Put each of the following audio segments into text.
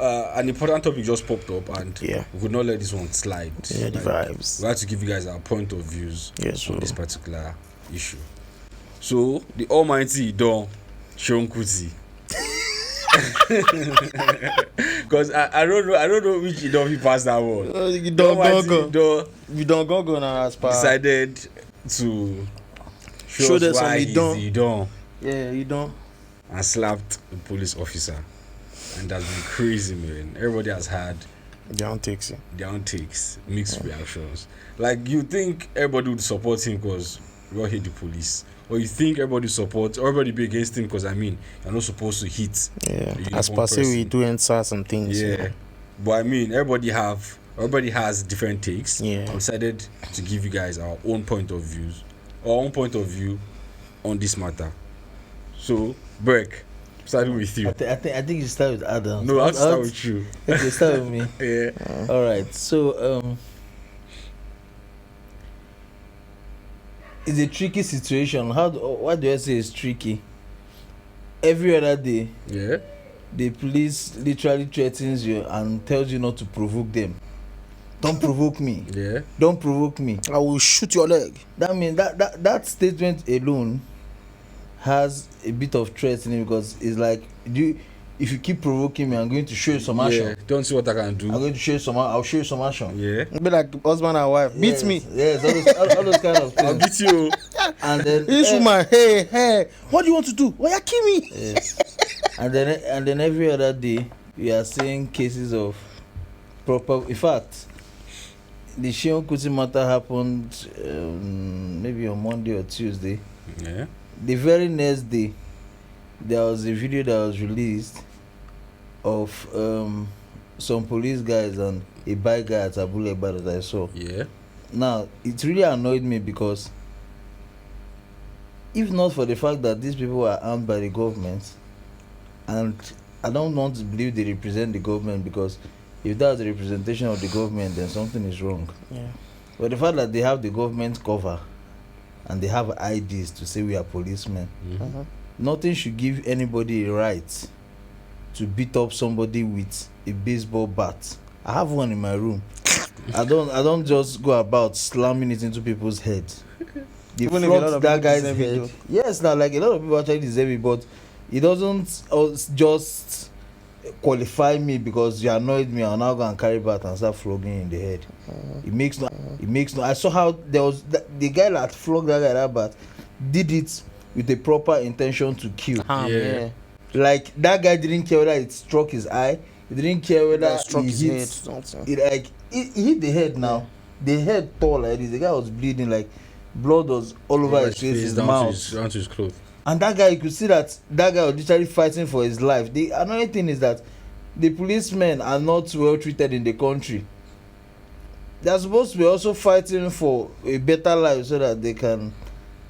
an important topic just popped up, and Yeah. we could not let this one slide. Yeah, the vibes. We had to give you guys our point of views Yes, on so this particular issue. So, the almighty Don Seun Kuti. Because I don't know which Idon he passed that one. You don't go. You don't go now as per. Decided to show us them why some he's Idon. the Idon, Yeah, you don't. and slapped a police officer. And that's been crazy, man. Everybody has had They don't take it. their own takes, mixed reactions. Like, you think everybody would support him because we all hate the police, or you think everybody be against him because you're not supposed to hit. Yeah, a as uniformed per se, we person. do answer some things. Yeah, but everybody has different takes. Yeah. I decided to give you guys our own point of view on this matter. So, Breck, starting with you. I think you start with Adam. No, I'll start with you. Okay, start with me. Yeah. All right. So it's a tricky situation. Why do I say it's tricky? Every other day, Yeah. the police literally threatens you and tells you not to provoke them. Don't provoke me. Yeah. Don't provoke me. I will shoot your leg. That means that statement alone has a bit of threat in it, because it's like, if you keep provoking me, I'm going to show you some action. Yeah. Don't see what I can do. I'll show you some action. Yeah. Be like husband and wife. Beat Yes, me. Yes, all those kind of I'll things. beat you. And then This woman, hey, what do you want to do? Why you kill me? yes. and then every other day we are seeing cases of proper. In fact, the Seun Kuti matter happened maybe on Monday or Tuesday. Yeah. The very next day, there was a video that was released of some police guys and a bike guy at Abule Egba that I saw. Yeah. Now, it really annoyed me, because if not for the fact that these people are armed by the government, and I don't want to believe they represent the government, because if that's the representation of the government, then something is wrong. Yeah. But the fact that they have the government cover and they have IDs to say we are policemen, Mm-hmm. nothing should give anybody a right to beat up somebody with a baseball bat. I have one in my room. I don't just go about slamming it into people's heads. They Even if a lot flogged of that people guy's deserve it, head. though. Yes, now like a lot of people actually deserve it, but it doesn't just qualify me because you annoyed me. I'll now go and carry bat and start flogging you in the head. It makes no. I saw how there was the guy that flogged that bat did it with a proper intention to kill. Yeah. Like, that guy didn't care whether it struck his eye. He didn't care whether Struck he his hit head. Something. he hit the head. Now the head tore like this. The guy was bleeding, like blood was all over his face, his mouth. Down to his clothes. And that guy, you could see that guy was literally fighting for his life. The another thing is that the policemen are not well treated in the country. They are supposed to be also fighting for a better life, so that they can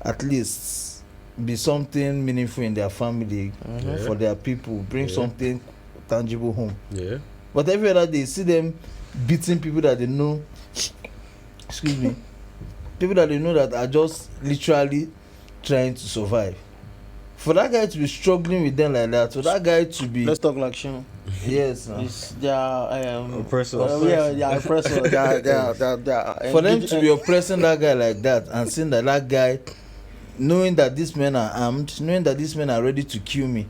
at least be something meaningful in their family, Yeah. for their people, bring Yeah. something tangible home. Yeah. But every other day, you see them beating people that they know. Excuse me. People that they know that are just literally trying to survive. For that guy to be struggling with them like that, for that guy to be Let's talk like Sean. yes, It's their Oppressor. yeah, oppressor. Their for them to be oppressing that guy like that, and seeing that guy, knowing that these men are armed, knowing that these men are ready to kill me,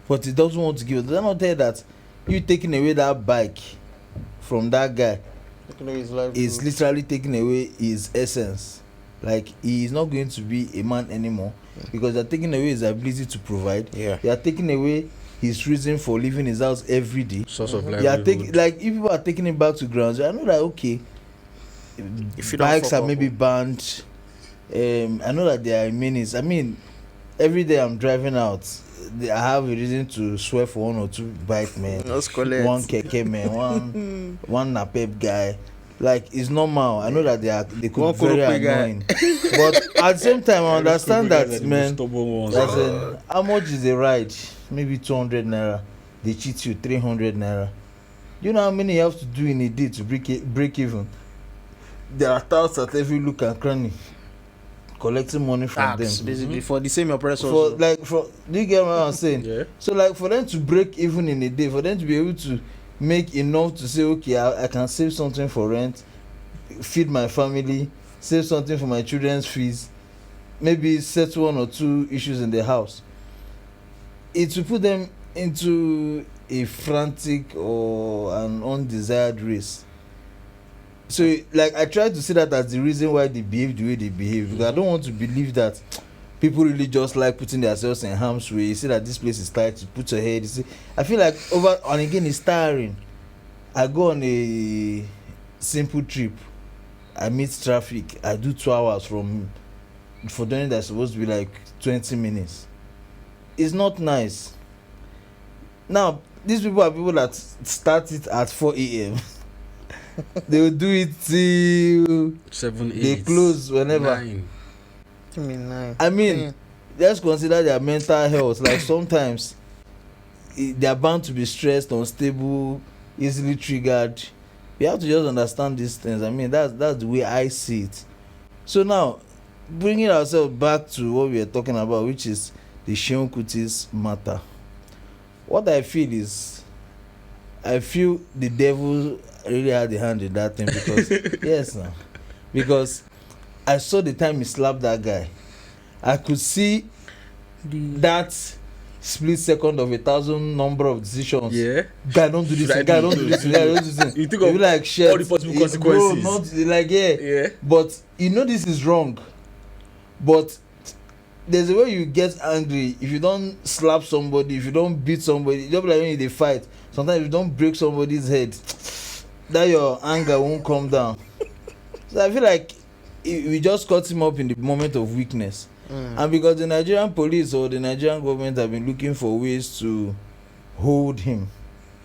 but he doesn't want to give it. They're not tell that you taking away that bike from that guy is literally taking away his essence. Like, he is not going to be a man anymore, because they're taking away his ability to provide. Yeah. They are taking away his reason for leaving his house every day. Source of They are livelihood. taking, like, if people are taking it back to grounds, I know that okay, If you don't bikes fuck are up, maybe banned. I know that they are a menace. I mean, every day I'm driving out, I have a reason to swear for one or two bike men, let's collect. one keke man, one napep guy. Like, it's normal. I know that they could One be very Korope guy. annoying, but at the same time, I understand that, man. Stubborn ones. As in, how much is a ride? Maybe 200 naira. They cheat you 300 naira. You know how many you have to do in a day to break even? There are touts at every look and cranny, collecting money from Tax, them. basically, for the same oppressor. Do you get what I'm saying? Yeah. So, like, for them to break even in a day, for them to be able to make enough to say, okay, I can save something for rent, feed my family, save something for my children's fees, maybe settle 1 or 2 issues in the house. It will put them into a frantic or an undesired race. So, like, I try to see that as the reason why they behave the way they behave, because I don't want to believe that people really just like putting themselves in harm's way. You see that this place is tight, you put your head, you see. I feel like over and again it's tiring. I go on a simple trip, I meet traffic, I do 2 hours for doing that's supposed to be like 20 minutes. It's not nice. Now, these people are people that start it at 4 a.m. They will do it till 7, 8. they close whenever. 9. I mean, 9. I mean, let's consider their mental health. Like sometimes they are bound to be stressed, unstable, easily triggered. We have to just understand these things. I mean, that's the way I see it. So now, bringing ourselves back to what we are talking about, which is the Seun Kuti's matter. What I feel is, I feel the devil really had a hand in that thing because yes, now, because I saw the time he slapped that guy. I could see that split second of 1,000 number of decisions. Yeah. Guy, don't do this. Guy, don't do this. Guy, don't do this. You think You of be like shit. all the possible consequences. Bro, not like Yeah. But you know this is wrong. But there's a way you get angry if you don't slap somebody, if you don't beat somebody. Just like when they fight. Sometimes if you don't break somebody's head, that your anger won't come down. So I feel like we just cut him up in the moment of weakness. And because the Nigerian police or the Nigerian government have been looking for ways to hold him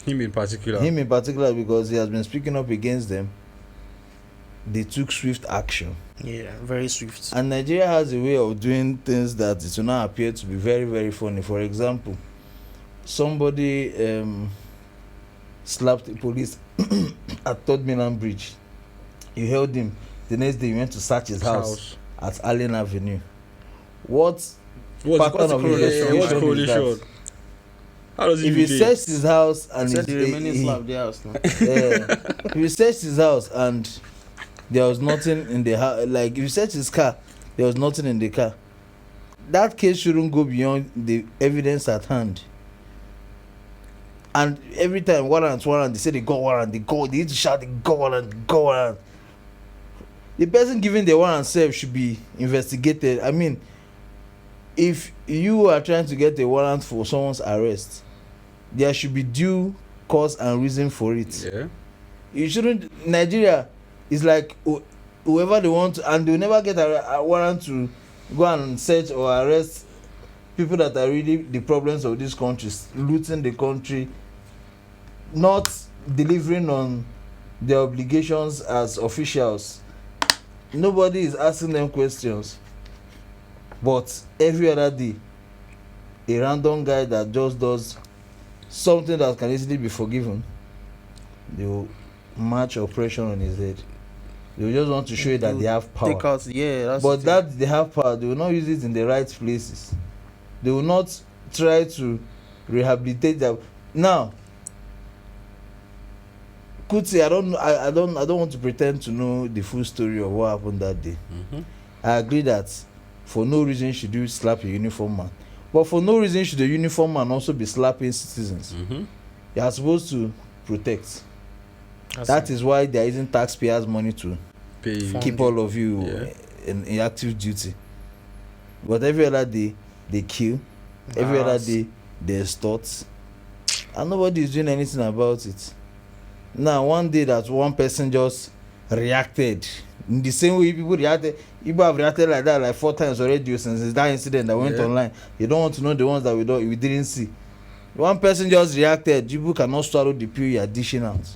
in particular, because he has been speaking up against them, they took swift action. Yeah, very swift. And Nigeria has a way of doing things that it will now appear to be very, very funny. For example, somebody slapped the police at Third Mainland Bridge. You held him. The next day, you went to search his house at Allen Avenue. What pattern of investigation is that? How does it If you search his house and Said the remaining slap the house now. if you search his house and there was nothing in the house, like if you search his car, there was nothing in the car, that case shouldn't go beyond the evidence at hand. And every time warrant, they say they got warrant, they need to shout, they got warrant. The person giving the warrant self should be investigated. I mean, if you are trying to get a warrant for someone's arrest, there should be due cause and reason for it. Yeah. You shouldn't. Nigeria is like whoever they want to, and they'll never get a warrant to go and search or arrest people that are really the problems of this country, looting the country, not delivering on their obligations as officials. Nobody is asking them questions. But every other day, a random guy that just does something that can easily be forgiven, they will match oppression on his head. They will just want to show you that they have power. Take out, yeah, that's But the that they have power, they will not use it in the right places. They will not try to rehabilitate them. Now, Kuti, I don't want to pretend to know the full story of what happened that day. I agree that for no reason should you slap a uniform man, but for no reason should a uniform man also be slapping citizens. You are supposed to protect. That is why they are using taxpayers' money to keep all of you in active duty. But every other day they kill, every other day they extort, and nobody is doing anything about it. Now, one day that one person just reacted in the same way people have reacted like that like 4 times already since that incident that went online. You don't want to know the ones that we didn't see. One person just reacted. People cannot swallow the pill you are dishing out.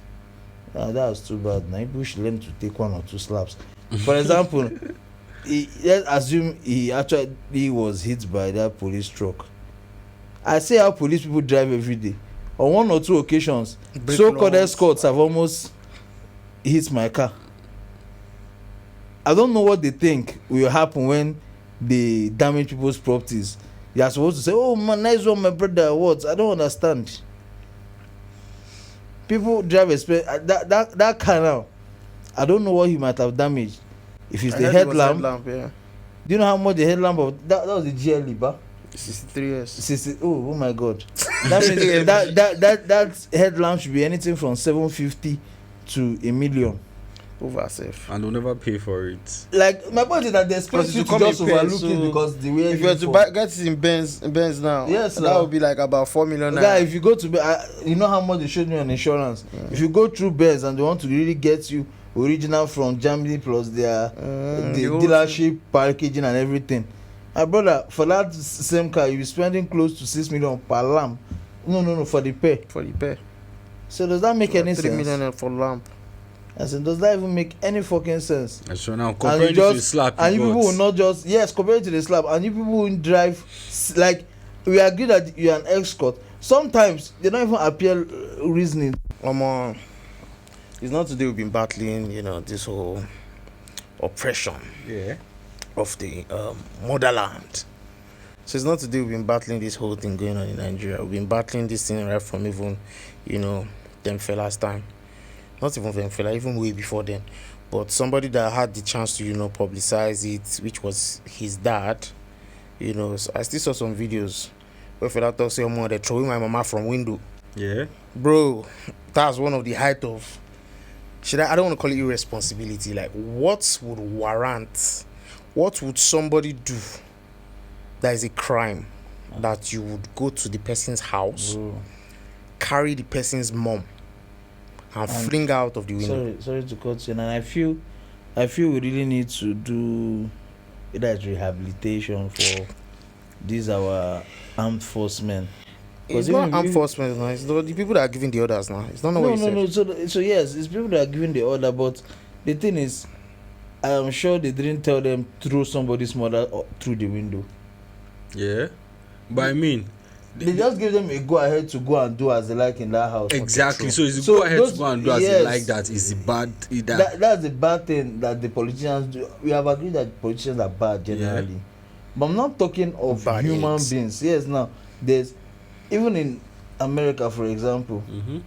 That was too bad. Now people should learn to take 1 or 2 slaps. For example, let's assume he actually was hit by that police truck. I see how police people drive every day. On 1 or 2 occasions, so-called escorts have almost hit my car. I don't know what they think will happen when they damage people's properties. They are supposed to say, "Oh man, nice one, my brother." What? I don't understand. people drive that car now. I don't know what he might have damaged. If it's I the heard it was headlamp, yeah. do you know how much the headlamp of that was the GLE, ba? 63 years. 60, oh my god. That means that headlamp should be anything from 750 to a million. Over safe. And they'll never pay for it. Like my point is that they expect Because you it to will come just in pairs, overlook so it because the way If you were to get it in Benz now, Yes, that sir. would be like about 4 million guy, naira. if you go to you know how much they showed me on insurance. If you go through Benz and they want to really get you original from Germany plus their the whole dealership packaging and everything, my brother, for that same car you be spending close to 6 million per lamp. No, for the pair. For the pair. So does that make any 3 sense? million for lamp. I said, does that even make any fucking sense? And so now And comparing you it to the just slap, and you people will not just compared to the slap, and you people will drive like we agree that you're an escort. Sometimes they don't even appear reasoning. It's not today we've been battling, this whole oppression Yeah. of the motherland. So it's not today we've been battling this whole thing going on in Nigeria. We've been battling this thing right from even, them fellas time. Not even them fella, even way before then. But somebody that had the chance to, publicize it, which was his dad, so I still saw some videos where fella talk say, they're throwing my mama from window. Yeah. Bro, that's one of the height of I don't want to call it irresponsibility. Like, what would somebody do that is a crime that you would go to the person's house, carry the person's mom and fling her out of the window? Sorry to cut you, and I feel we really need to do that rehabilitation for these our armed forcemen. It's not armed forces now. It's the people that are giving the orders now. It's not what you said. So yes, it's people that are giving the order, but the thing is, I am sure they didn't tell them throw somebody's mother through the window. Yeah. But I mean, they just give them a go ahead to go and do as they like in that house. exactly. So it's So go ahead those- to go and do as yes. you like. That is the bad. That's the bad thing that the politicians do. We have agreed that politicians are bad generally, but I'm not talking of Bad human eggs. beings. Yes, now there's even in America, for example, Mm-hmm.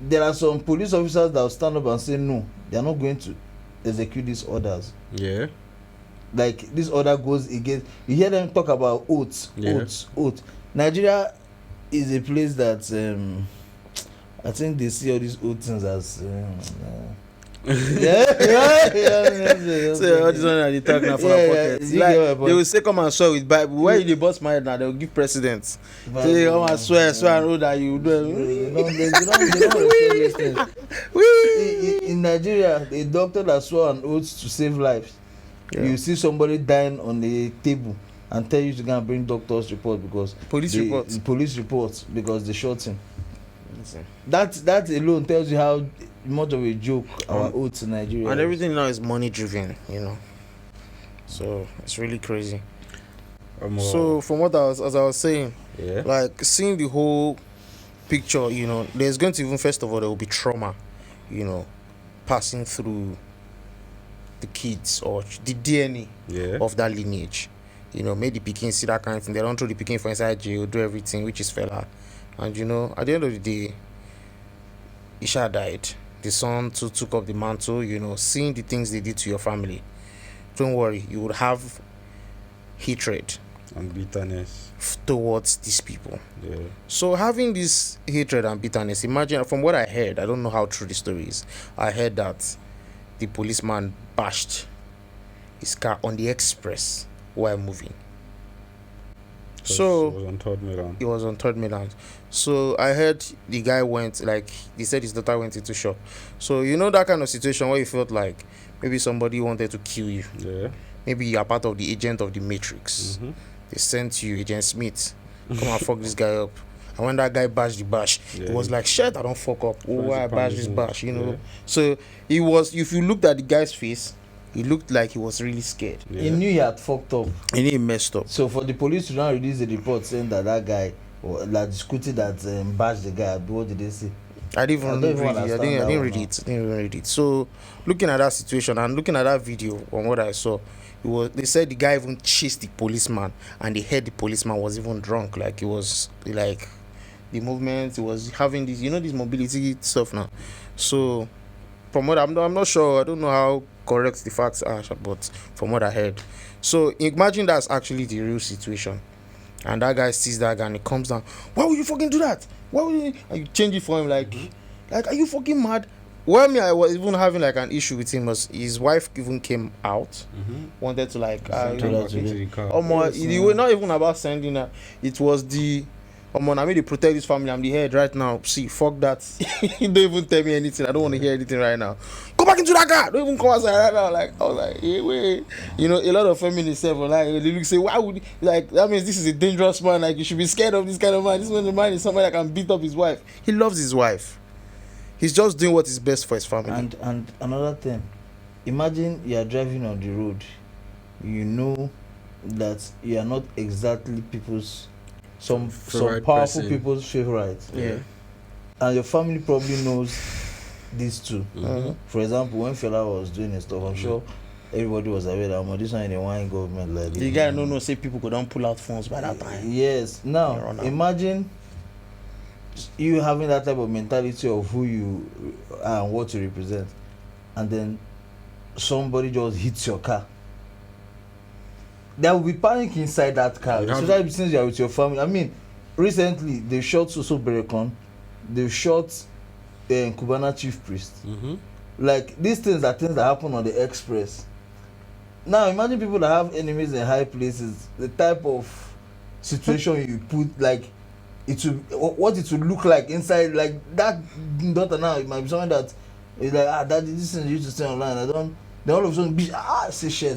there are some police officers that will stand up and say no, they are not going to execute these orders. Yeah. Like this order goes against. You hear them talk about oaths. Nigeria is a place that I think they see all these oath things as yeah. So all this one that they talk now for our pockets. you Like, get my point. they will say come and swear with Bible. Where you dey bust my head now? They will give presidents. Say come and swear and know that you do. They don't respect these things. In Nigeria, a doctor that swore an oath to save lives, you see somebody dying on the table and tell you to go and bring doctor's report because Police report because they shot him. That alone tells you how much of a joke our oaths in Nigeria And is. everything now is money driven, So it's really crazy. So from what as I was saying, yeah. like seeing the whole picture, there's going to even first of all there will be trauma, passing through the kids or the DNA Yeah. of that lineage. Make the pikin see that kind of thing. They don't throw the pikin for inside jail, do everything, which is fella. And at the end of the day, Isha died. The son too took up the mantle, seeing the things they did to your family. Don't worry, you would have hatred And bitterness. towards these people. Yeah. So having this hatred and bitterness, imagine from what I heard, I don't know how true the story is. I heard that the policeman bashed his car on the express while moving. So it was on third Milan. it was on third Milan. So I heard the guy went, like they said his daughter went into shop. So that kind of situation where you felt like maybe somebody wanted to kill you. Yeah. Maybe you are part of the agent of the Matrix. Mm-hmm. They sent you, Agent Smith, come and fuck this guy up. And when that guy bashed the bash, Yeah. it was like, shit, I don't fuck up. Oh, why I bash this bash, Yeah. So it was, if you looked at the guy's face, he looked like he was really scared. He knew he had fucked up. And he messed up. So for the police to now release a report saying that guy or that Scooty that bashed the guy, what did they say? I didn't even read it. I didn't read it. Didn't even read it. So looking at that situation and looking at that video on what I saw, they said the guy even chased the policeman and they heard the policeman was even drunk. Like he was like the movement. He was having this, this mobility stuff now. So from what I'm not sure, I don't know how correct the facts are, but from what I heard, so imagine that's actually the real situation, and that guy sees that guy and he comes down. Why would you fucking do that? Why would you? And you change it for him like are you fucking mad? Well, me, I was even having like an issue with him was his wife even came out, wanted to like it was not even about sending her. It was the I mean, they protect this family. I'm the head right now. See, fuck that. Don't even tell me anything. I don't want to hear anything right now. Go back into that car. Don't even come outside right now. Like I was like, hey, wait. A lot of feminists say, they say, why would that means this is a dangerous man. Like you should be scared of this kind of man. This man is somebody that can beat up his wife. He loves his wife. He's just doing what is best for his family. And another thing, imagine you are driving on the road, you know that you are not exactly some powerful people's favorite. Yeah. And your family probably knows these two. Mm-hmm. For example, when Fela was doing his stuff, I'm sure everybody was aware that this one in the wine government like the guy no say people could don't pull out phones by that time. Yes. Now imagine you having that type of mentality of who you are and what you represent, and then somebody just hits your car. There will be panic inside that car, especially since you are with your family. I mean, recently they shot Soso Berekon, they shot Cubana chief priest. Like these things are things that happen on the express. Now imagine people that have enemies in high places, the type of situation you put, like what it would look like inside, like that daughter now, it might be something that is like, daddy, this thing you used to say online, then all of a sudden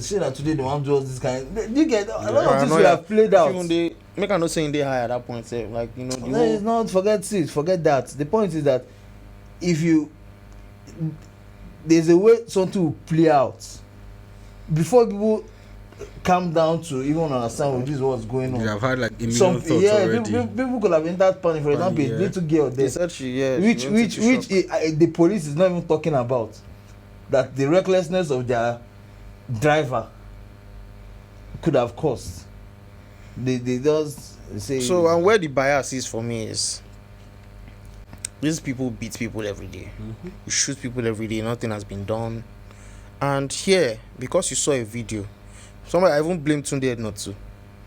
say that today they want to do this kind. You get a lot of things we have played out. Make I not saying they high at that point, say like no, it's not, forget that. The point is that if there's a way something will play out before people calm down to even understand what this was going on. You have had like a million thoughts already. People could have entered panic. For example, a little girl there, which the police is not even talking about. That the recklessness of their driver could have caused. They just say. So, and where the bias is for me is these people beat people every day. You shoot people every day. Nothing has been done. And here, because you saw a video, somebody I even blamed Tunde not to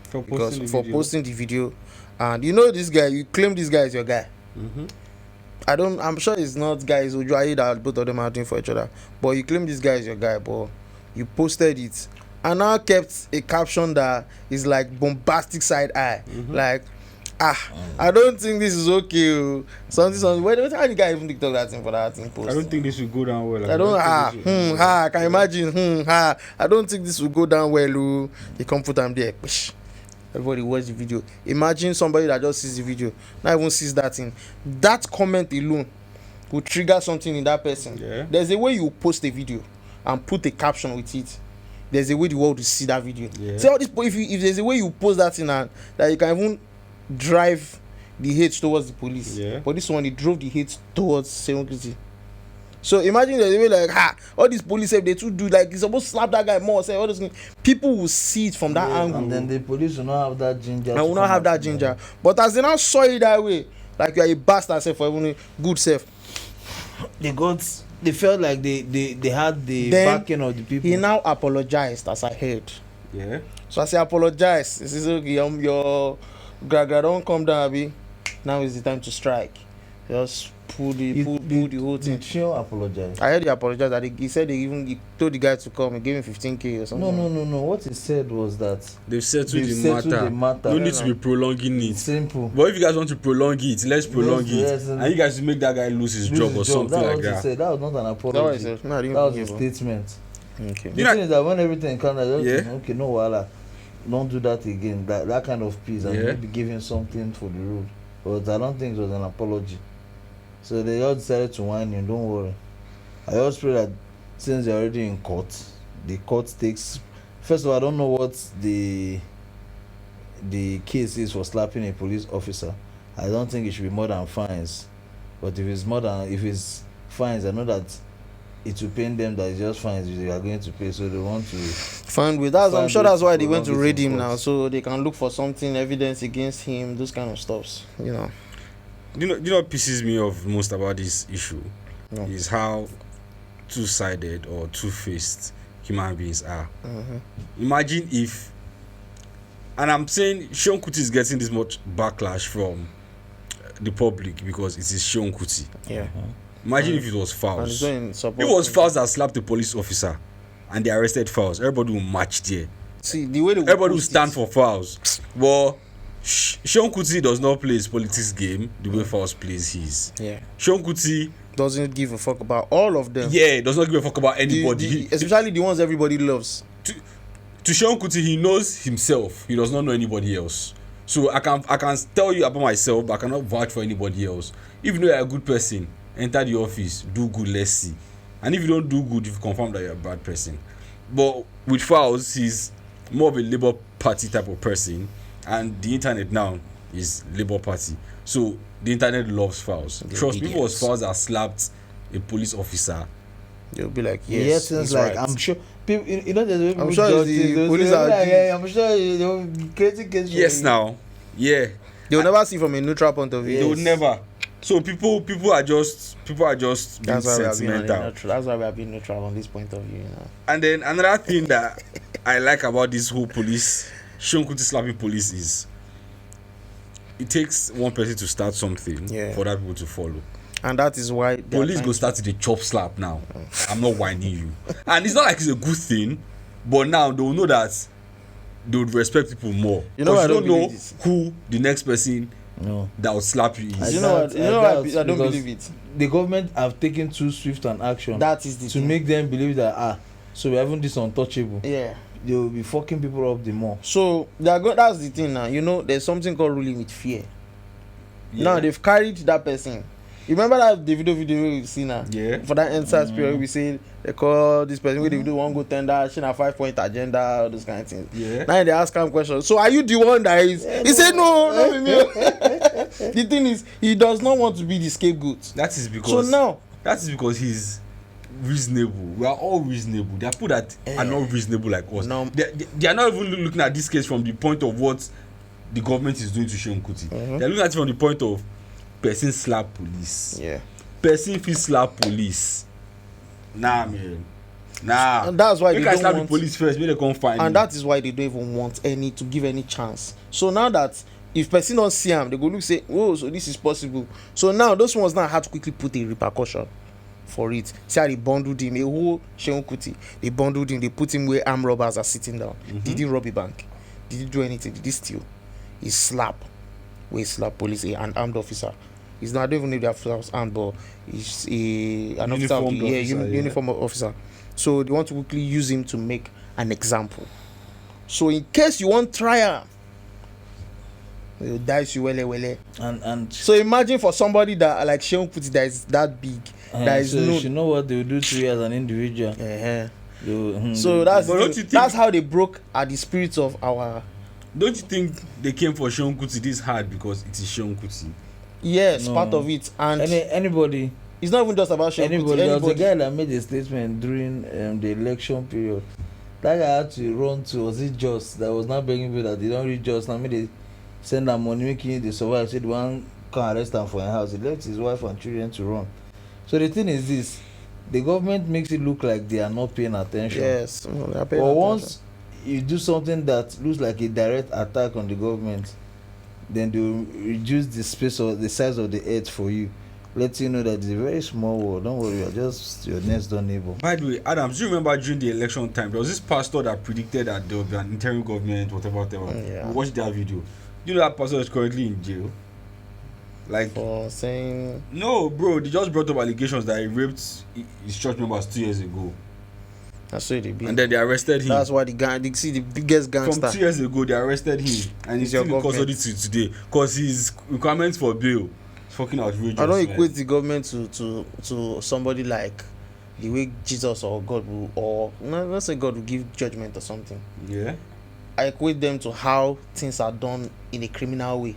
for posting the video. And this guy, you claim this guy is your guy. I'm sure it's not guys Ojuaye that both of them are doing for each other, but you claim this guy is your guy, but you posted it and now kept a caption that is like bombastic side eye, like I don't think this is okay. Something. Wait, how the guy even TikTok that thing for that thing post? I don't think this will go down well. I can imagine. I don't think this will go down well. He come put them there. Everybody watch the video. Imagine somebody that just sees the video, not even sees that thing. That comment alone will trigger something in that person. Yeah. There's a way you post a video and put a caption with it. There's a way the world will see that video. Yeah. See all this. If there's a way you post that thing and that you can even drive the hate towards the police. Yeah. But this one, it drove the hate towards Seun Kuti. So imagine there's a way like all these police say they too do like you're supposed to slap that guy more. Say all those things. People will see it from that angle. And then the police will not have that ginger. And will not have that ginger. But as they now saw it that way, like you are a bastard self for even good self. They felt like they had the backing of the people. He now apologized as I heard. Yeah. So I say apologize. This is okay. Your Gragra don't come down, Abi. Now is the time to strike. Just pull the whole thing. Did Seun apologize? I heard he apologized. That he said he told the guy to come and gave him 15K or something. No. What he said was that they've settled the matter. No need to be prolonging it. Simple. But if you guys want to prolong it, let's prolong it. And you guys should make that guy lose his job or something like that. That was not an apology. That was a statement. Okay. The thing is that when everything comes out, okay, no wahala. Don't do that again. That kind of peace, and maybe give him something for the road. But I don't think it was an apology. So they all decided to whine him. Don't worry. I just pray that since they're already in court, the court takes. First of all, I don't know what the case is for slapping a police officer. I don't think it should be more than fines. But if it's fines, I know that it will pain them that it's just fines they are going to pay, so they want to fine with that. I'm sure that's why they went to raid him now, so they can look for something, evidence against him, those kind of stuffs, you know what pisses me off most about this issue No. is how two-sided or two-faced human beings are. Imagine if, and I'm saying Seun Kuti is getting this much backlash from the public because it is Seun Kuti. Yeah. Imagine if it was And Fowls. he's doing If support. it was Fowls that slapped the police officer and they arrested Fowls, everybody will march there. See the way they Everybody will post stand it. for Fowls. Well, Seun Kuti does not play his politics game the way Fowls plays his. Yeah. Seun Kuti, Doesn't give a fuck about all of them. does not give a fuck about anybody. Especially the ones everybody loves. To Seun Kuti, he knows himself. He does not know anybody else. So I can tell you about myself, but I cannot vouch for anybody else. If you know you're a good person, enter the office, do good, let's see. And if you don't do good, you've confirmed that you're a bad person. But with Fowls, he's more of a Labour Party type of person, and the internet now is Labour Party. So the internet loves Fowls. Trust me, if it was Fowls that slapped a police officer, They'll be like, Yes, yes, things he's like right. I'm sure people, you know, there's I'm sure it's the police are I'm sure they'll be creating case. yes, now, yeah, They will never see from a neutral point of view. they would never. So people are just being That's why we are being sentimental. neutral. That's why we are being neutral on this point of view. You know. And then another thing that I like about this whole police, Seun Kuti slapping police, is it takes one person to start something for other people to follow. And that is why they are Police trying go to- start to the chop slap now. I'm not whining you. And it's not like it's a good thing, but now they will know that they would respect people more. You know, 'Cause I don't you don't know believe this. who the next person No. that will slap you is. You know what? You know what? I don't because believe it. The government have taken too swift an action That is the to thing. make them believe that so we're having this untouchable. Yeah. They will be fucking people up the more. So they are that's the thing now. You know, there's something called ruling with fear. Yeah. Now they've carried that person. You remember that Davido video we see now? Yeah. For that NSAS period, we say they call this person where Davido won't go tender, she a 5-point agenda, all those kind of things. Yeah. Now they ask him questions. So are you the one that is? He said no, no, me. The thing is, he does not want to be the scapegoat. That is because So now, he's reasonable. We are all reasonable. There are people that are not reasonable like us. No. They are not even looking at this case from the point of what the government is doing to Seun Kuti. They are looking at it from the point of person slap police. yeah. Person fit slap police. Nah, man. Nah. And that's why Make they I don't slap want- the police first. Make they come find And me. that is why they don't even want any to give any chance. So now that if person don't see him, they go look say, oh, so this is possible. So now those ones now had to quickly put a repercussion for it. See how they bundled him, a whole Seun Kuti. They bundled him, they put him where armed robbers are sitting down. Did he rob a bank? Did he do anything? Did he steal? He slap. Where he slap police, an armed officer. He's not, I don't even know if the officer was armed, but he's an officer of the Uniformed officer, yeah. uniform officer. So they want to quickly use him to make an example. So in case you want trial, you dice you wele. And So imagine for somebody that like Seun Kuti that is that big, that is so known. you know what they will do to you as an individual. Uh-huh. They will, So that's But the don't thing. you think- That's how they broke at the spirit of our. Don't you think they came for Seun Kuti this hard because it is Seun Kuti? Yes, No. part of it, and anybody it's not even just about Seun Kuti. anybody. There was a Anybody. guy that made a statement during the election period. That guy had to run to, was it Just, that was not begging people that they don't read Just. Now maybe they send them money, making they survive. Said one can arrest him for a house. He left his wife and children to run. So the thing is this: the government makes it look like they are not paying attention. Yes. No, they are paying But attention. once you do something that looks like a direct attack on the government, then they will reduce the space or the size of the earth for you, let you know that it's a very small world. Don't worry, you're just your next door neighbor. By the way, Adams, do you remember during the election time there was this pastor that predicted that there would be an interim government, whatever. Yeah. We watched that video. You know that pastor is currently in jail. Like, For saying no, bro, they just brought up allegations that he raped his church members 2 years ago, that's what they be. and then they arrested him. That's why the gang. They see the biggest From gangster. 2 years ago, they arrested him, and he's It's your still in custody till today because his requirements for bail is fucking outrageous. I don't man. equate the government to somebody like the way Jesus or God will, or no, let's say God will give judgment or something. Yeah. I equate them to how things are done in a criminal way,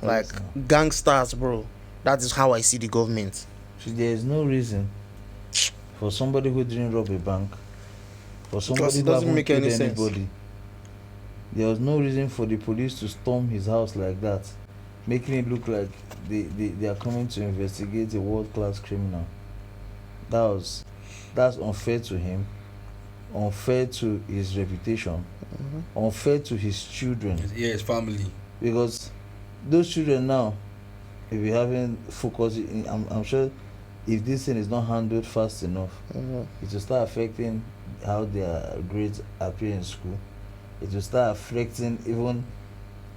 like gangsters, bro. That is how I see the government. So there is no reason for somebody who didn't rob a bank, for somebody it who doesn't haven't make killed any sense. anybody. There was no reason for the police to storm his house like that. making it look like they are coming to investigate a world-class criminal. That's unfair to him, unfair to his reputation, unfair to his children. Yeah, his family. Because those children now, if we haven't focused, I'm sure if this thing is not handled fast enough, it will start affecting how their grades appear in school. It will start affecting even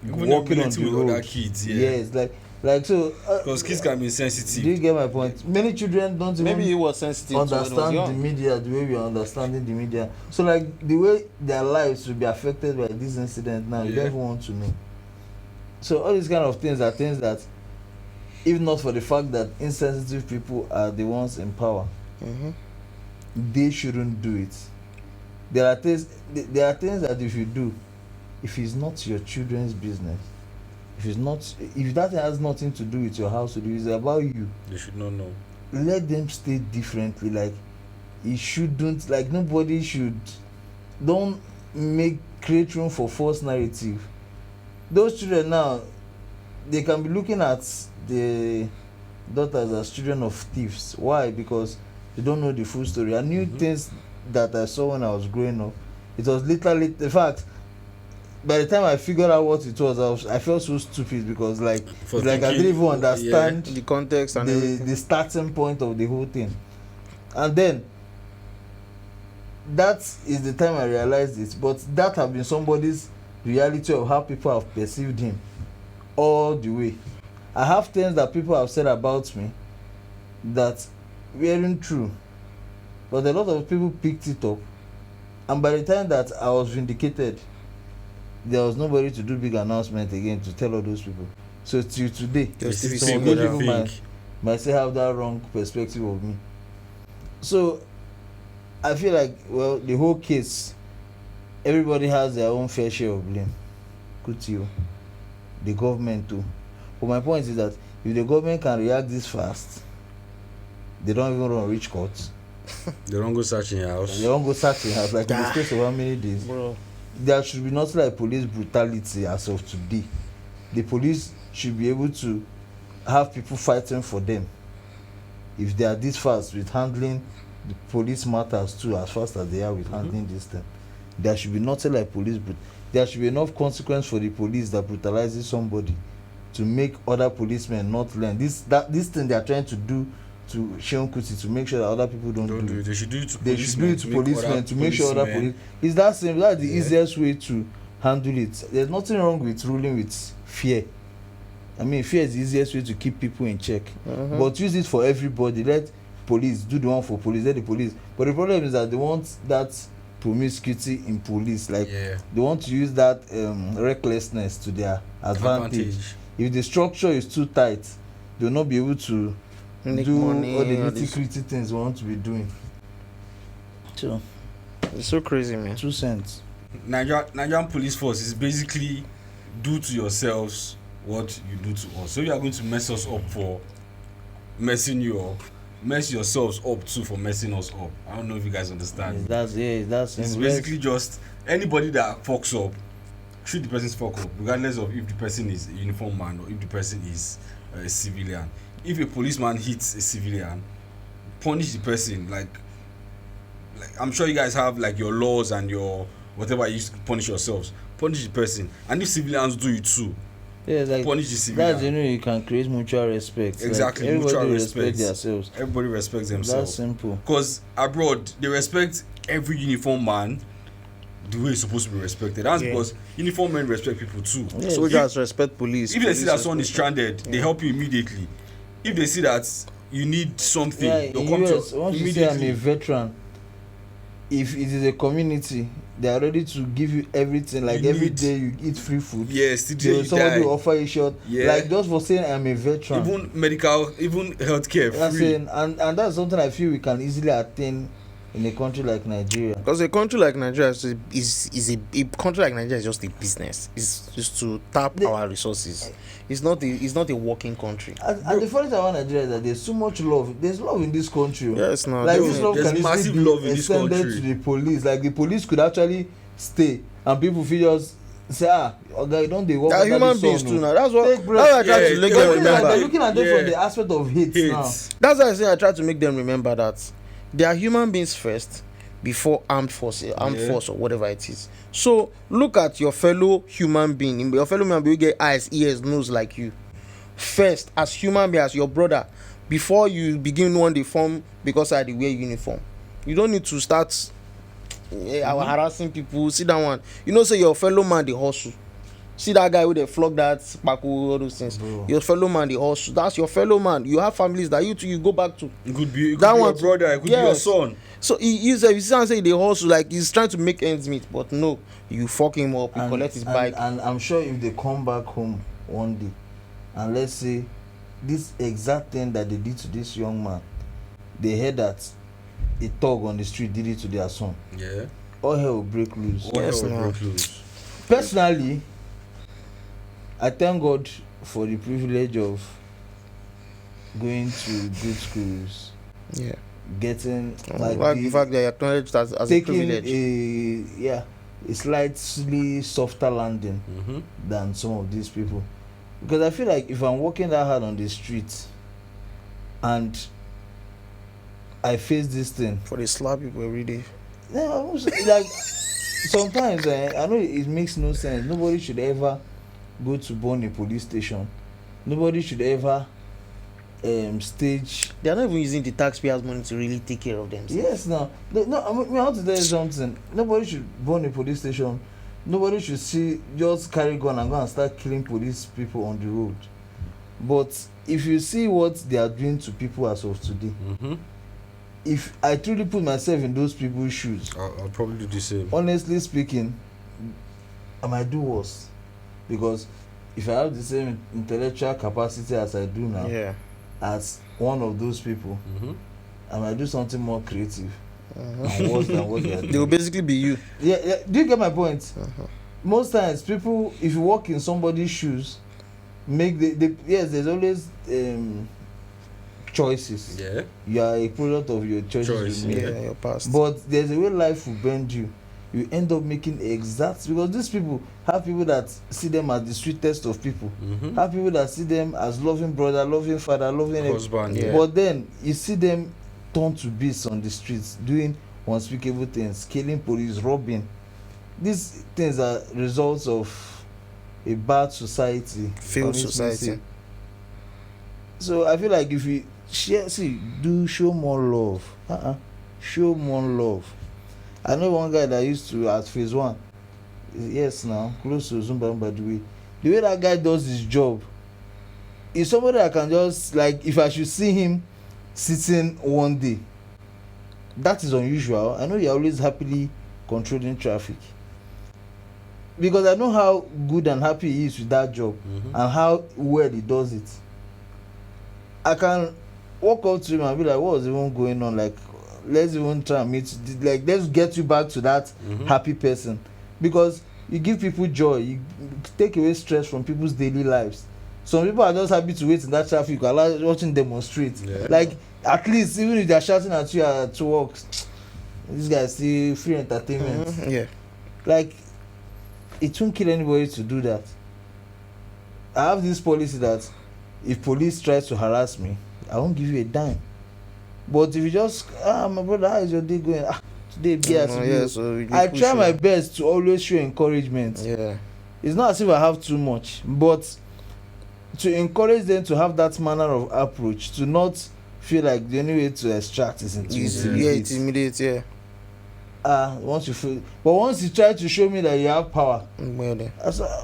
walking on the road. Other kids, yeah. Yes, like so. Because kids can be sensitive. Do you get my point? Many children don't even Maybe he was sensitive understand the media the way we are understanding the media. So like the way their lives will be affected by this incident now, you don't even want to know. So all these kind of things are things that, if not for the fact that insensitive people are the ones in power, they shouldn't do it. There are things that if you do, if it's not your children's business, if that has nothing to do with your house, it's about you, They should not know. let them stay differently. Like, it shouldn't, like, nobody should, don't create room for false narrative. Those children now, they can be looking at the daughters as children of thieves. Why? Because they don't know the full story. I knew things that I saw when I was growing up. It was literally, in fact, by the time I figured out what it was, I felt so stupid, because like it's like I didn't even understand the context and the starting point of the whole thing. And then that is the time I realized it. But that have been somebody's reality of how people have perceived him all the way. I have things that people have said about me that weren't true, but a lot of people picked it up, and by the time that I was vindicated, there was nobody to do big announcement again to tell all those people. So till today, some of those people might still have that wrong perspective of me. So I feel like, well, the whole case, everybody has their own fair share of blame. Kuti, the government too. But my point is that if the government can react this fast, they don't even run reach court. They don't go searching your house. They don't go searching your house, like in the space of how many days? bro. There should be nothing like police brutality as of today. The police should be able to have people fighting for them. If they are this fast with handling the police matters too, as fast as they are with handling this thing, there should be nothing like police there should be enough consequence for the police that brutalizes somebody to make other policemen not learn. This thing they are trying to do to Seun Kuti, to make sure that other people don't do it. They should do it to They should do it to policemen to make sure other policemen. police. It's that same. That's the easiest way to handle it. There's nothing wrong with ruling with fear. I mean, fear is the easiest way to keep people in check. But use it for everybody. Let police do the one for police. Let the police. But the problem is that they want that promiscuity in police. Like they want to use that recklessness to their advantage. If the structure is too tight, they'll not be able to do money, all the nitty-gritty things we want to be doing. So It's so crazy, man. 2 cents. Nigerian police force is basically do to yourselves what you do to us. So you are going to mess us up for messing you up, mess yourselves up too for messing us up. I don't know if you guys understand. That's it's basically just anybody that fucks up, treat the person's fuck up, regardless of if the person is a uniformed man or if the person is a civilian. If a policeman hits a civilian, punish the person. Like I'm sure you guys have like your laws and your whatever you use to punish yourselves. Punish the person, and if civilians do it too, like punish the civilian. That's the way you can create mutual respect. Exactly, like, mutual everybody respect. themselves. Everybody respects themselves. That's simple. Because abroad they respect every uniform man the way it's supposed to be respected. That's because uniform men respect people too. Soldiers respect police. If they see that someone is stranded, they help you immediately. If they see that you need something, they'll come US, to once you say I'm a veteran, if it is a community, they are ready to give you everything. Like every day you eat free food. Yes, today you somebody die. will offer you shot. Like just for saying I'm a veteran. Even medical, even healthcare That's free. and that's something I feel we can easily attain in a country like Nigeria. Because a country like Nigeria is a country like Nigeria is just a business. It's just to tap our resources. It's not a working country. And the funny thing about Nigeria is that there's so much love. There's love in this country. Yes, no. Like this love there's can massive easily be love in this extended country. to the police. Like the police could actually stay and people feel just say oga you don dey work They are under human the beings sun too o. now. That's what Take break. I try Yeah, to make yeah, them They're remember. looking at them from Yeah. the aspect of hate now. That's why I say I try to make them remember that they are human beings first before armed force or whatever it is. So look at your fellow human being. Your fellow human being get eyes, ears, nose like you. First, as human being, as your brother, before you begin one dey form because I dey wear uniform. You don't need to start harassing people. See that one. You know, say your fellow man dey hustle. See that guy with the flog that kpako, all those things. Bro. Your fellow man dey hustle. That's your fellow man. You have families that you go back to. It could be That your one- brother, it could be your yes. son. So he say, you see am say he dey hustle like he's trying to make ends meet, but no, you fuck him up, you collect his bike. And I'm sure if they come back home one day, and let's say this exact thing that they did to this young man, they heard that a thug on the street did it to their son. Yeah. All hell will break loose. What Yes, hell will now. break loose? Personally, I thank God for the privilege of going to good schools, Yeah. getting Like like the fact that you acknowledged as a taking privilege. a slightly softer landing Mm-hmm. than some of these people, because I feel like if I'm working that hard on the street and I face this thing, For the slap people every day. like sometimes I know it makes no sense. Nobody should ever go to burn a police station. Nobody should ever stage. They are not even using the taxpayers' money to really take care of themselves. Yes, no. I want to tell you something. Nobody should burn a police station. Nobody should just carry gun and go and start killing police people on the road. But if you see what they are doing to people as of today, Mm-hmm. if I truly put myself in those people's shoes, I'll probably do the same. honestly speaking, I might do worse. Because if I have the same intellectual capacity as I do now, Yeah. as one of those people, Mm-hmm. I might do something more creative and worse than what they are They will doing. basically be you. Yeah, do you get my point? Uh-huh. Most times, people, if you walk in somebody's shoes, yes, there's always choices. Yeah. You are a product of your choices you Yeah, make. your past. But there's a way life will bend you. You end up making exact, because these people have people that see them as the sweetest of people. Mm-hmm. Have people that see them as loving brother, loving father, loving Husband. Yeah. Yeah. But then you see them turn to beasts on the streets, doing unspeakable things, killing police, robbing. These things are results of a bad society, Failed permit me society. say. So I feel like if we show more love. Show more love. I know one guy that used to at phase 1. Yes, now close to Zumba by the way. The way that guy does his job is somebody I can just, like, if I should see him sitting one day, that is unusual. I know you're always happily controlling traffic, because I know how good and happy he is with that job Mm-hmm. and how well he does it. I can walk up to him and be like, what was even going on? Like, let's even try and meet, like, let's get you back to that Mm-hmm. happy person, because you give people joy, you take away stress from people's daily lives. Some people are just happy to wait in that traffic while watching demonstrate. Yeah. Like, at least even if they are shouting at you at work, this guy still free entertainment. Mhm, yeah. Like, it won't kill anybody to do that. I have this policy that if police tries to harass me, I won't give you a dime. But if you just, my brother, how is your day going? Today be as you yeah, go. so you I push try my you. best to always show encouragement. Yeah. It's not as if I have too much, but to encourage them to have that manner of approach, to not feel like the only way to extract is Yeah, it's immediate, yeah. once you feel, but once you try to show me that you have power, Well, then.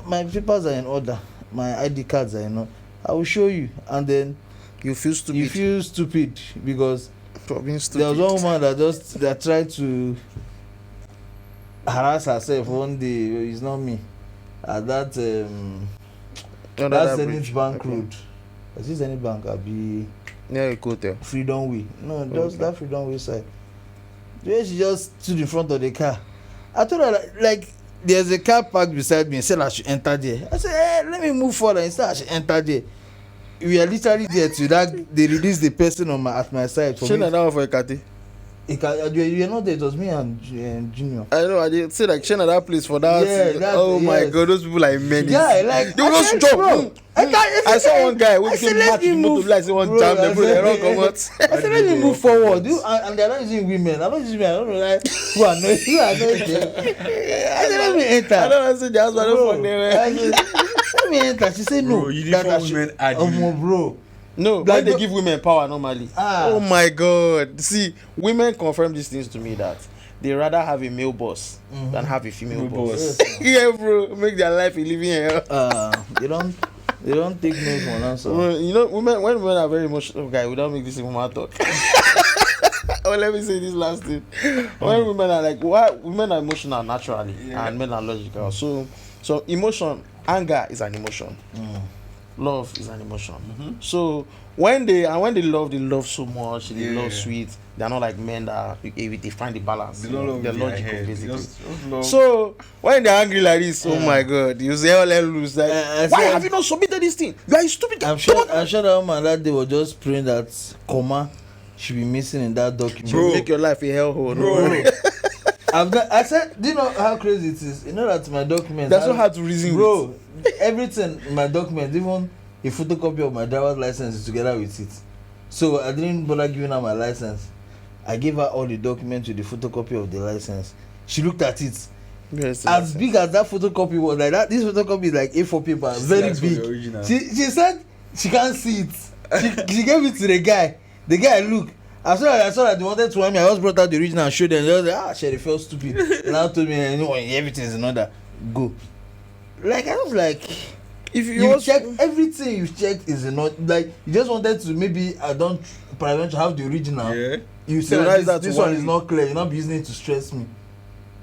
my papers are in order, my ID cards are in order, I will show you, and then You feel stupid. you feel stupid because for being stupid. there was one woman that tried to harass herself one day. It's not me, at that Under that that Zenith bridge. Bank Okay. Road. Is this Zenith Bank? I'll be Yeah, you go there. Freedom Way. No, just Okay. that Freedom Way side. The way she just stood in front of the car, I told her like there's a car parked beside me and said I should enter there. I said, hey, let me move forward. Instead I should enter there. We are literally there to that they release the person at my side for Shey me. na that one for Ekate. You're not there. It was me and Junior. I know. I did say like Shane at that place for that. Yeah, my god, those people like men. Yeah, like they will just jump. I saw one guy who came match the motor like someone jam them. Bro, they don't come out. I said let me move forward. And they're not using women. I'm not using women. I don't know like who are not there. I said let me enter. I don't say that's why I don't fuck them. Let me enter. She said no. Bro, uniform women are bro. No, like they give women power normally. Oh my god. See, women confirm these things to me that they rather have a male boss than have a female boss. Yes, Yeah, bro. Make their life a living hell. They don't take no for an answer. You know, when women are very emotional, guy, we don't make this in woman talk. Oh, let me say this last thing. When women are like, why women are emotional naturally and men are logical. So emotion, anger is an emotion. Love is an emotion. So when they love so much, they love sweet. They're not like men that they find the balance. They're logical, basically. So when they're angry like this, oh my god, you say all lose like, why have you not submitted this thing? You are stupid. I'm sure that woman that day was just praying that comma should be missing in that document. Bro, make your life a hellhole, bro. I said, do you know how crazy it is? You know that my document. That's so hard to reason, bro. Everything in my document, even a photocopy of my driver's license is together with it. So I didn't bother giving her my license. I gave her all the documents with the photocopy of the license. She looked at it. Yes, as big as that photocopy was, like that. This photocopy is like A4 paper, very big. She said she can't see it. She gave it to the guy. The guy looked. I saw that they wanted to want me. I just brought out the original and showed them. They was like, they felt stupid. And I told me, everything is in order. Go. Like I was like, if you check everything you've checked is in order. Like you just wanted to maybe to have the original. Yeah. You said this one is not clear. You're not using it to stress me.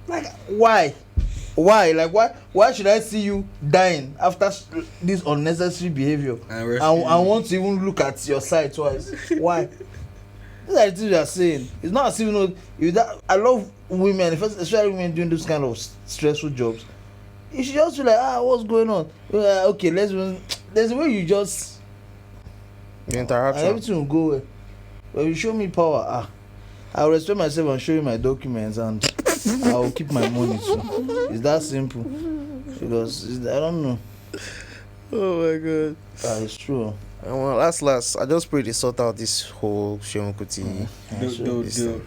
Like why? Like why should I see you dying after this unnecessary behavior? I want to even look at your side twice. Why? These are the things you are saying. It's not as if I love women, especially women doing those kind of stressful jobs. You should just be like, what's going on? Okay, there's a way you just the interaction. And everything will go well. But you show me power, I'll respect myself and show you my documents and I'll keep my money too. It's that simple. Because I don't know. Oh my god. It's true. Well, last, I just pray they sort out this whole Seun Kuti.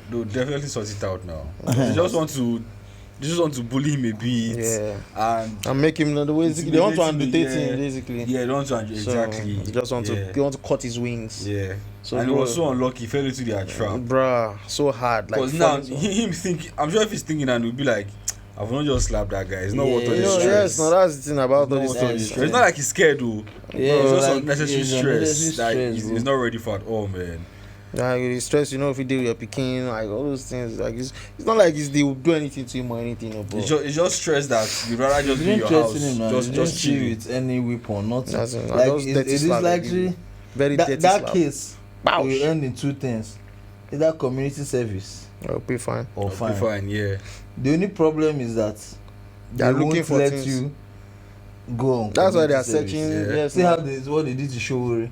They'll definitely sort it out now. They just want to bully him a bit, and make him the way they want to amputate him basically. Yeah, they want to exactly. They just want to cut his wings. Yeah. So and he was so unlucky, he fell into their trap. Bruh, so hard. Because now him thinking, I'm sure if he's thinking and he'll be like, I've not just slapped that guy. It's not worth all this stress. Yes, no, that's the thing about all this stress. It's not like he's scared though. Yeah, it's just unnecessary stress. Like he's not ready for it all, man. Like stress, if you deal with your picking, like all those things, like it's not like they will do anything to him or anything. It's just stress that you'd rather just be in your house, just chill with any weapon, not like it is likely very that case. We end in two things: either community service, or pay fine, or fine. Yeah. The only problem is that they won't let you go on. That's why they are searching. Yeah. See how what they did to Showore.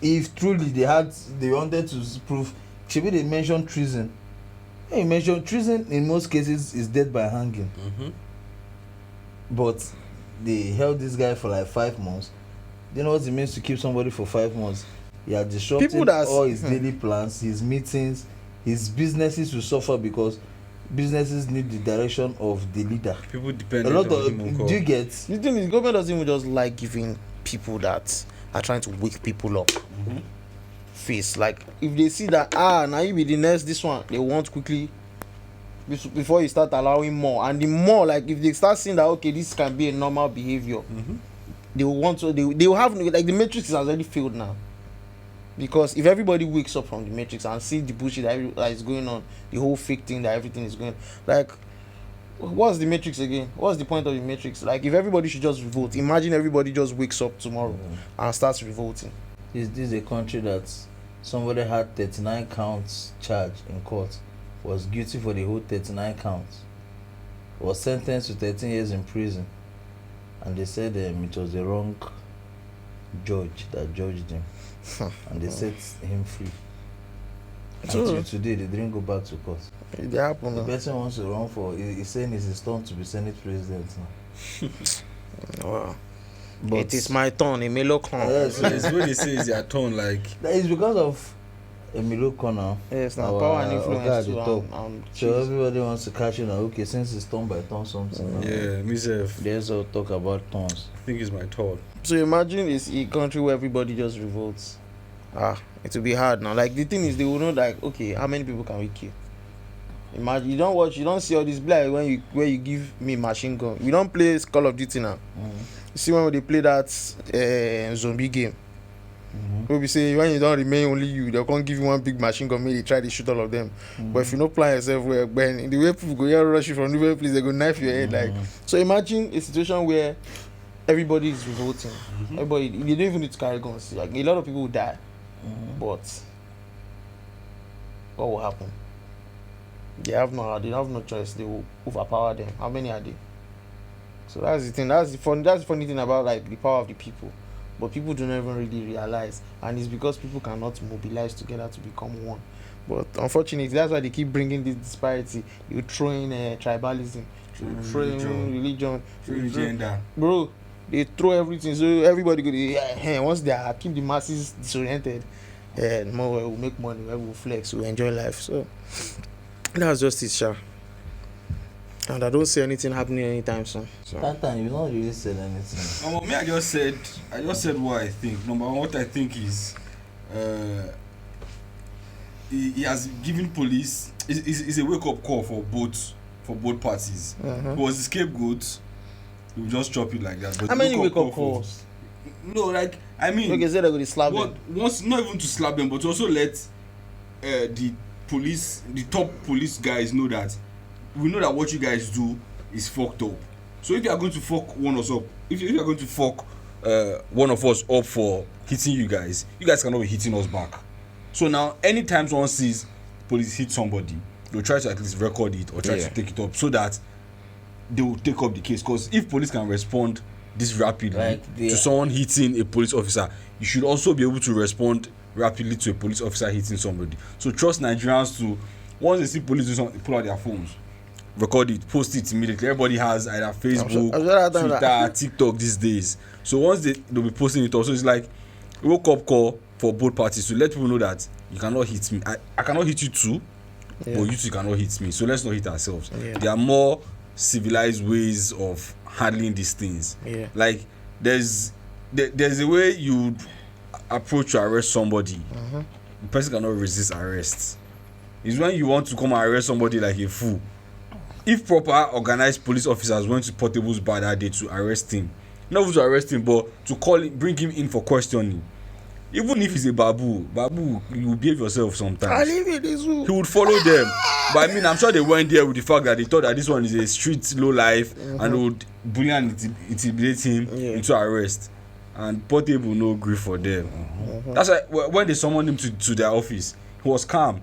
If truly they wanted to prove, maybe they mentioned treason. Hey, you mentioned treason in most cases is death by hanging. But they held this guy for like 5 months. Do you know what it means to keep somebody for 5 months? He had disrupted all his daily plans, his meetings, his businesses will suffer because businesses need the direction of the leader. People depend on him. Do you get? The thing is, government doesn't even just like giving people that are trying to wake people up face. Like if they see that now you be the next this one, they want quickly before you start allowing more. And the more, like if they start seeing that okay, this can be a normal behavior, they will want to. They will have like the matrix has already failed now. Because if everybody wakes up from the matrix and see the bullshit that is going on, the whole fake thing that everything is going, like, what's the matrix again? What's the point of the matrix? Like, if everybody should just revolt, imagine everybody just wakes up tomorrow and starts revolting. Is this a country that somebody had 39 counts charged in court, was guilty for the whole 39 counts, was sentenced to 13 years in prison, and they said it was the wrong judge that judged him. And they set him free. Until today, they didn't go back to court. It happen. The person wants to run for. He's saying it's his turn to be Senate president now. Wow. But It is my turn, Emelo Khan. Yes, It's when they say it's their turn, like it's because of Emilio Corner. Yes, now Our power and Oga influence at too. the top. So Jeez. everybody wants to catch you now. Okay, since it's turn by turn something. yeah, myself. Let's all talk about turns. I think it's my turn. So imagine it's a country where everybody just revolts. It will be hard now. Like the thing is, they will know like, okay, how many people can we kill? Imagine you don't see all this black where you give me machine gun. We don't play Call of Duty now. You see when they play that zombie game. Where we say when you don't remain only you, they can't give you one big machine gun. Maybe they try to shoot all of them. But if you don't plan yourself well, when the way people go here rush you from different places, they go knife your head. Like so, imagine a situation where everybody is revolting. Everybody, they don't even need to carry guns. Like a lot of people will die. But what will happen? They have no choice. They will overpower them. How many are they? So that's the thing. That's the funny thing about like the power of the people. But people do not even really realize, and it's because people cannot mobilize together to become one. But unfortunately, that's why they keep bringing this disparity. You throw in tribalism, you throw in religion, Gender. bro. They throw everything, so everybody go. Once they are keep the masses disoriented, more will make money, we will flex, we will enjoy life. So that's just it, sha. And I don't see anything happening anytime soon. So. That time you not really said anything. Me, I just said what I think. Number one, what I think is, he has given police is a wake up call for both parties. He was the scapegoat. He will just chop it like that. But How many wake up calls? No, like I mean, Okay, say they're going to slap them. once not even to slap them, but to also let the top police guys know that we know that what you guys do is fucked up. So if you are going to fuck one of us up, if you are going to fuck one of us up for hitting you guys cannot be hitting us back. So now anytime someone sees police hit somebody, they'll try to at least record it or try to take it up so that they will take up the case. Because if police can respond this rapidly to someone hitting a police officer, you should also be able to respond rapidly to a police officer hitting somebody. So trust Nigerians to, once they see police do something, pull out their phones, record it, post it immediately. Everybody has either Facebook, Twitter, TikTok these days. So once they'll be posting it also, it's like a woke up call for both parties to let people know that you cannot hit me. I cannot hit you too, but you two cannot hit me. So let's not hit ourselves. There are more civilized ways of handling these things. Like there's a way you approach to arrest somebody. The person cannot resist arrest. It's when you want to come and arrest somebody like a fool. If proper organized police officers went to Portable's bar that day to arrest him, not even to arrest him, but to bring him in for questioning, even if he's a babu, you will behave yourself sometimes. He would follow them. But I mean, I'm sure they went there with the fact that they thought that this one is a street low life and they would bully and intimidate him into arrest. And Portable no grief for them. That's why when they summoned him to their office, he was calm.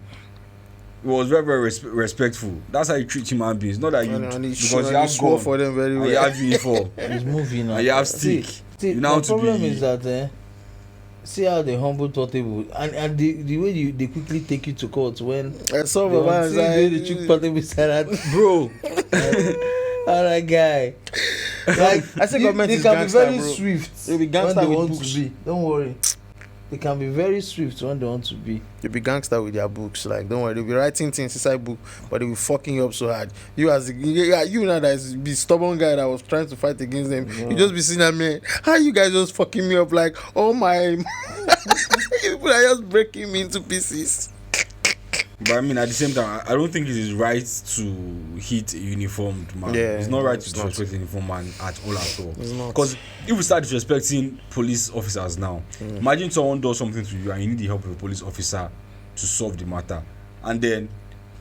He was very, very respectful. That's how you treat human beings. Not that because you have gun for them very well. and you have uniform He's moving now. and you have stick. See, You know how the to problem be. is that see how they humble Portable and the way they quickly take you to court when Some they of want us to see the chick Portable said that Bro, alright guy. Like I say government they is can gangster, be very bro. swift They be when gangster they with want books. to be. Don't worry. They can be very swift when they want to be. They be gangster with their books. Like don't worry, they'll be writing things inside book, but they will fucking you up so hard. You as you now that is be stubborn guy that was trying to fight against them. You just be seeing that man. How you guys just fucking me up? Like oh my, people are just breaking me into pieces. but I mean, at the same time, I don't think it is right to hit a uniformed man. Yeah, it's not right to it's not. disrespect a uniformed man at all. It's not. Because if we start disrespecting police officers now, imagine someone does something to you and you need the help of a police officer to solve the matter, and then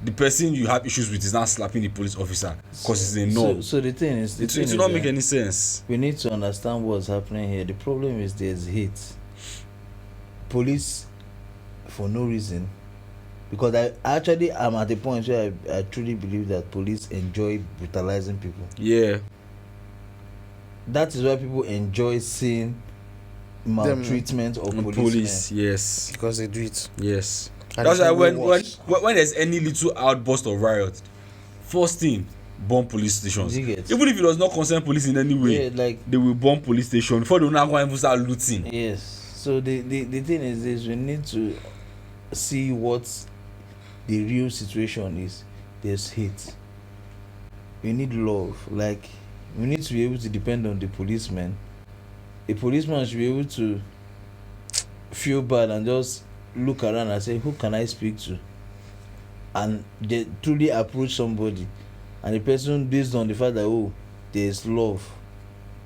the person you have issues with is now slapping the police officer because it's a no. So the thing is, It will not make any sense. we need to understand what's happening here. The problem is there's hate. Police, for no reason, because I'm at the point where I truly believe that police enjoy brutalizing people. Yeah. That is why people enjoy seeing maltreatment of And policemen. police, yes. Because they do it. Yes. And That's it's why even worse. when there's any little outburst of riot, first thing, bomb police stations. You get. Even if it does not concern police in any way, Yeah, like they will bomb police station before they will now go and even start looting. yes. So the thing is this: we need to see what the real situation is. There's hate. We need love. Like we need to be able to depend on the policeman. A policeman should be able to feel bad and just look around and say, who can I speak to? And they truly approach somebody, and the person, based on the fact that, oh, there's love,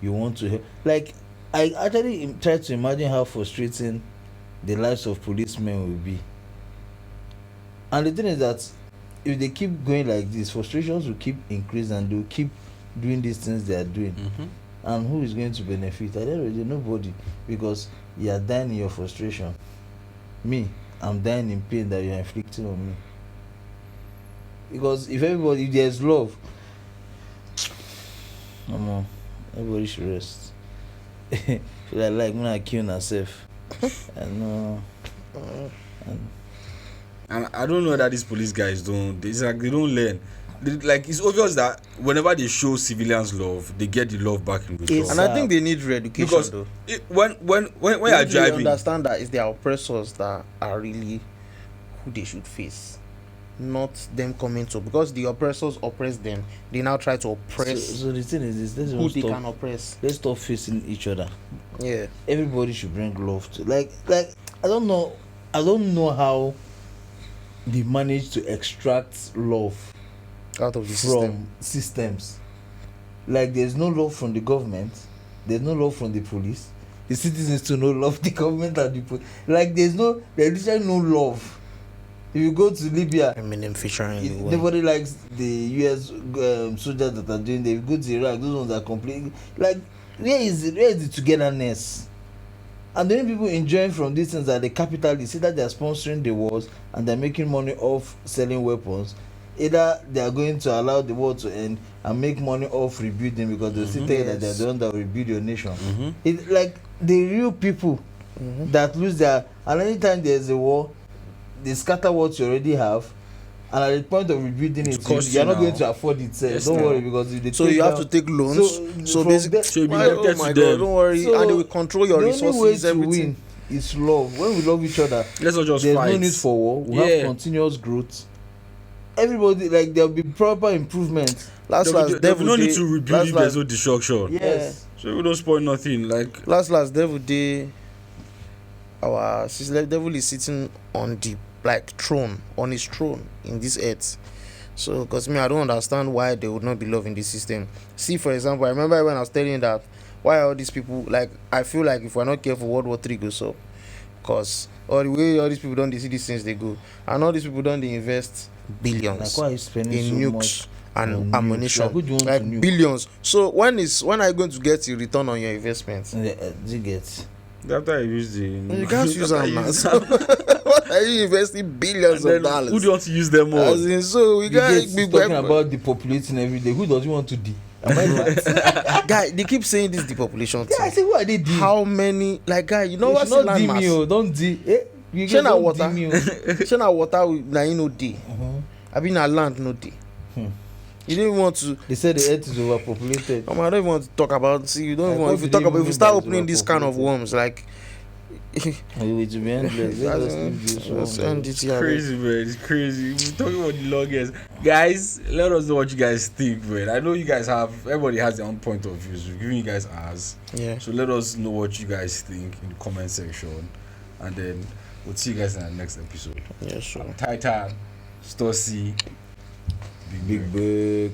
you want to help. Like I actually try to imagine how frustrating the lives of policemen will be. And the thing is that if they keep going like this, frustrations will keep increasing and they'll keep doing these things they are doing. And who is going to benefit? At the end of the day, nobody, because you are dying in your frustration. Me, I'm dying in pain that you are inflicting on me. Because if there's love, everybody should rest. Feel like when I kill myself. And I don't know that these police guys don't. It's like they don't learn. Like it's obvious that whenever they show civilians love, they get the love back in return. And I think they need re-education Because though. when you are They driving, understand that it's their oppressors that are really who they should face, not them coming to, because the oppressors oppress them. They now try to oppress so the thing is this: who they can oppress. let's stop facing each other. Yeah. Everybody should bring love to like I don't know how they manage to extract love Out of the from systems. Like there's no love from the government, there's no love from the police, the citizens to no love the government and the police. Like there's literally no love. If you go to Libya, nobody likes the US soldiers that are doing that. If you go to Iraq, those ones are completely like where is the togetherness? And the only people enjoying from these things are the capitalists. Either they are sponsoring the wars and they're making money off selling weapons, either they are going to allow the war to end and make money off rebuilding, because they'll still tell you that they're the one that will rebuild your nation. It's like the real people that lose their, and anytime there's a war, they scatter what you already have, and at the point of rebuilding it, you're not going to afford it. Don't worry, because if they so you have to take loans. So basically, oh my God, don't worry, and they will control your resources. The only way to everything. win is love. When we love each other, let's not just there's fight. no need for war. We have continuous growth. Everybody, like, there'll be proper improvement. Last, there's no need to rebuild if there's no destruction. Yes. So we don't spoil nothing. Like last devil day, our devil is sitting on the throne, on his throne in this earth. So because I don't understand why they would not be loving this system. See, for example, I remember when I was telling that why all these people, like, I feel like if we're not careful, World War III goes up, because all the way all these people don't see these things they go, and all these people don't invest billions Like, why are you spending in so nukes much and on ammunition, nukes? Like, who do you want like to nuke? billions. So when are you going to get a return on your investment? You get. after you use the, You can't use them now. So what are you investing billions of dollars? Who do you want to use them all? As in, so we got talking about depopulating every day. Who does he want to do? Am I right? Guy, they keep saying this depopulation thing. Yeah, I say, what are they doing? How many, like, guy, you know what's not land D mass? me, oh, don't D. You Share na don't water. D me, oh. Share na water, na you no day. I mean, na land no day. You don't even want to. They said the earth is overpopulated. I don't even want to talk about. See, you don't Like, even want. what If you do talk they about, if mean you start by opening this kind of worms, like. It will be endless. Let us leave this one. Let's end it here. Crazy, man. It's crazy. We're talking about the longest. Guys, let us know what you guys think, man. I know you guys everybody has their own point of view. So we're giving you guys ours. Yeah. So let us know what you guys think in the comment section. And then we'll see you guys in the next episode. Yeah, sure. Titan, Stossy, Big Big.